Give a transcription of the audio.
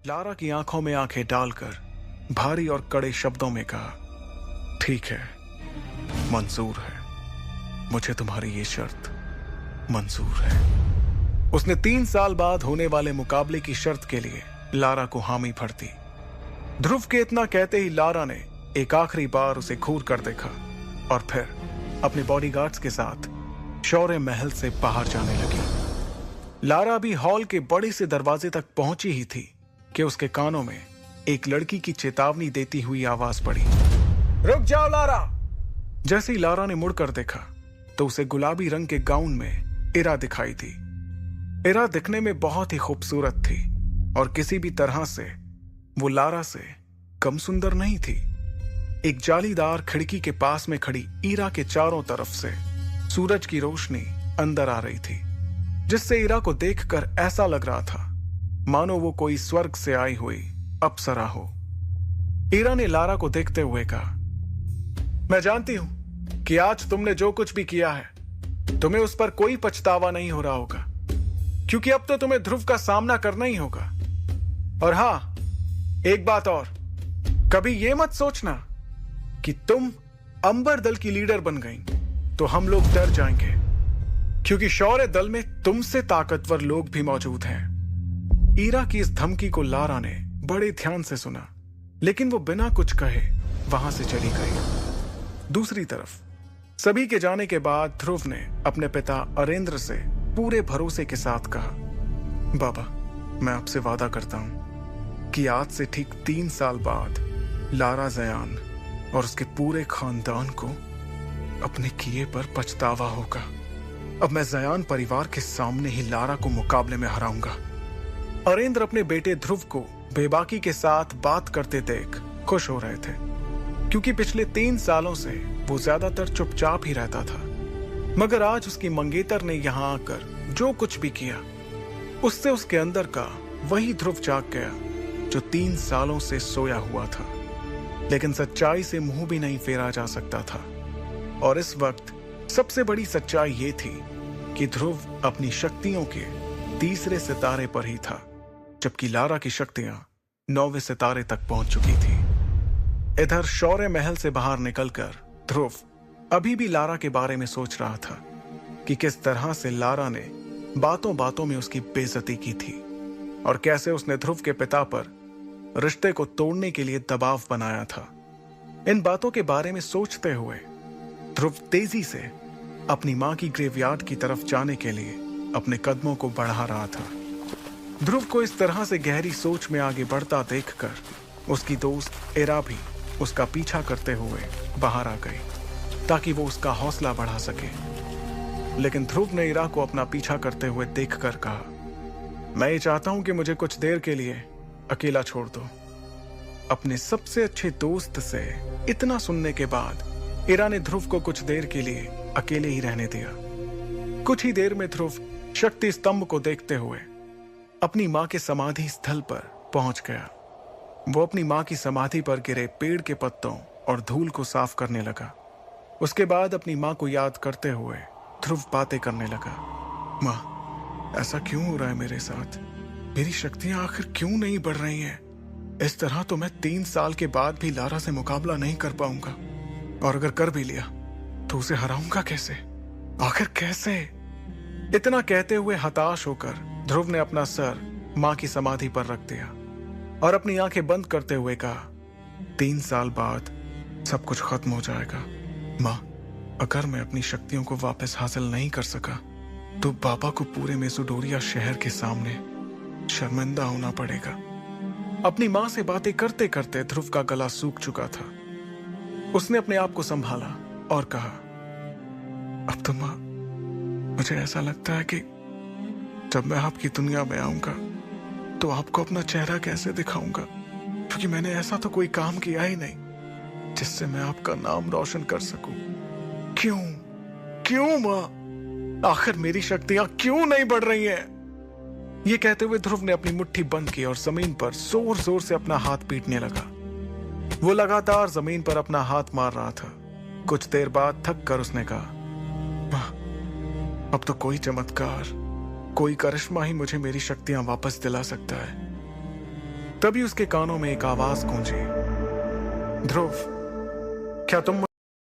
Lara की आंखों में आंखें डालकर भारी और कड़े शब्दों में कहा, ठीक है, मंजूर है, मुझे तुम्हारी ये शर्त मंजूर है। उसने 3 साल बाद होने वाले मुकाबले की शर्त के लिए लारा को हामी भर दी। ध्रुव के इतना कहते ही लारा ने एक आखिरी बार उसे घूर कर देखा और फिर अपने बॉडीगार्ड्स के साथ शौर्य महल से बाहर जाने लगी। लारा भी हॉल के बड़े से दरवाजे तक पहुंची ही थी कि उसके कानों में एक लड़की की चेतावनी देती हुई आवाज पड़ी, रुक जाओ लारा। जैसे ही लारा ने मुड़कर देखा तो उसे गुलाबी रंग के गाउन में इरा दिखाई दी। इरा दिखने में बहुत ही खूबसूरत थी और किसी भी तरह से वो लारा से कम सुंदर नहीं थी। एक जालीदार खिड़की के पास में खड़ी इरा के चारों तरफ से सूरज की रोशनी अंदर आ रही थी, जिससे इरा को देखकर ऐसा लग रहा था मानो वो कोई स्वर्ग से आई हुई अप्सरा हो। इरा ने लारा को देखते हुए कहा, मैं जानती हूं कि आज तुमने जो कुछ भी किया है तुम्हें उस पर कोई पछतावा नहीं हो रहा होगा, क्योंकि अब तो तुम्हें ध्रुव का सामना करना ही होगा। और हां, एक बात और, कभी यह मत सोचना कि तुम अंबर दल की लीडर बन गई तो हम लोग डर जाएंगे, क्योंकि शौर्य दल में तुमसे ताकतवर लोग भी मौजूद हैं। इरा की इस धमकी को लारा ने बड़े ध्यान से सुना, लेकिन वो बिना कुछ कहे वहां से चली गई। दूसरी तरफ सभी के जाने के बाद ध्रुव ने अपने पिता अरेंद्र से पूरे भरोसे के साथ कहा, बाबा, मैं आपसे वादा करता हूं कि आज से ठीक 3 साल बाद लारा जयान और उसके पूरे खानदान को अपने किए पर पछतावा होगा। अब मैं जयान परिवार के सामने ही लारा को मुकाबले में हराऊंगा। अरेंद्र अपने बेटे ध्रुव को बेबाकी के साथ बात करते देख खुश हो रहे थे, क्योंकि पिछले 3 सालों से वो ज्यादातर चुपचाप ही रहता था। मगर आज उसकी मंगेतर ने यहां आकर जो कुछ भी किया, उससे उसके अंदर का वही ध्रुव जाग गया जो 3 सालों से सोया हुआ था। लेकिन सच्चाई से मुंह भी नहीं फेरा जा सकता था, और इस वक्त सबसे बड़ी सच्चाई ये थी कि ध्रुव अपनी शक्तियों के 3रे सितारे पर ही था, जबकि लारा की शक्तियां 9वें सितारे तक पहुंच चुकी थी। इधर शौर्य महल से बाहर निकलकर ध्रुव अभी भी लारा के बारे में सोच रहा था कि किस तरह से लारा ने बातों बातों में उसकी बेइज्जती की थी और कैसे उसने ध्रुव के पिता पर रिश्ते को तोड़ने के लिए दबाव बनाया था। इन बातों के बारे में सोचते हुए ध्रुव तेजी से अपनी मां की ग्रेवयार्ड की तरफ जाने के लिए अपने कदमों को बढ़ा रहा था। ध्रुव को इस तरह से गहरी सोच में आगे बढ़ता देखकर उसकी दोस्त इरा भी उसका पीछा करते हुए बाहर आ गई, ताकि वो उसका हौसला बढ़ा सके। लेकिन ध्रुव ने इरा को अपना पीछा करते हुए देखकर कहा, मैं ये चाहता हूं कि मुझे कुछ देर के लिए अकेला छोड़ दो। अपने सबसे अच्छे दोस्त से इतना सुनने के बाद इरा ने ध्रुव को कुछ देर के लिए अकेले ही रहने दिया। कुछ ही देर में ध्रुव शक्ति स्तंभ को देखते हुए अपनी मां के समाधि स्थल पर पहुंच गया। वो अपनी मां की समाधि पर गिरे पेड़ के पत्तों और धूल को साफ करने लगा। उसके बाद अपनी मां को याद करते हुए ध्रुव बातें करने लगा, मां, ऐसा क्यों हो रहा है मेरे साथ? मेरी शक्तियां आखिर क्यों नहीं बढ़ रही हैं? इस तरह तो मैं 3 साल के बाद भी लारा से मुकाबला नहीं कर पाऊंगा, और अगर कर भी लिया तो उसे हराऊंगा कैसे? आखिर कैसे? इतना कहते हुए हताश होकर ध्रुव ने अपना सर मां की समाधि पर रख दिया और अपनी आंखें बंद करते हुए कहा, 3 साल बाद सब कुछ खत्म हो जाएगा। मां, अगर मैं अपनी शक्तियों को वापस हासिल नहीं कर सका तो बाबा को पूरे मेसोडोरिया शहर के सामने शर्मिंदा होना पड़ेगा। अपनी मां से बातें करते करते ध्रुव का गला सूख चुका था। उसने अपने आप को संभाला और कहा, अब तो मां, मुझे ऐसा लगता है कि जब मैं आपकी दुनिया में आऊंगा तो आपको अपना चेहरा कैसे दिखाऊंगा, क्योंकि मैंने ऐसा तो कोई काम किया ही नहीं जिससे मैं आपका नाम रोशन कर सकूं। क्यों क्यों मां, आखिर मेरी शक्तियां क्यों नहीं बढ़ रही हैं? ये कहते हुए ध्रुव ने अपनी मुट्ठी बंद की और जमीन पर जोर जोर से अपना हाथ पीटने लगा। वो लगातार जमीन पर अपना हाथ मार रहा था। कुछ देर बाद थक कर उसने कहा, मां, अब तो कोई चमत्कार, कोई करिश्मा ही मुझे मेरी शक्तियां वापस दिला सकता है। तभी उसके कानों में एक आवाज गूंजी, ध्रुव, क्या तुम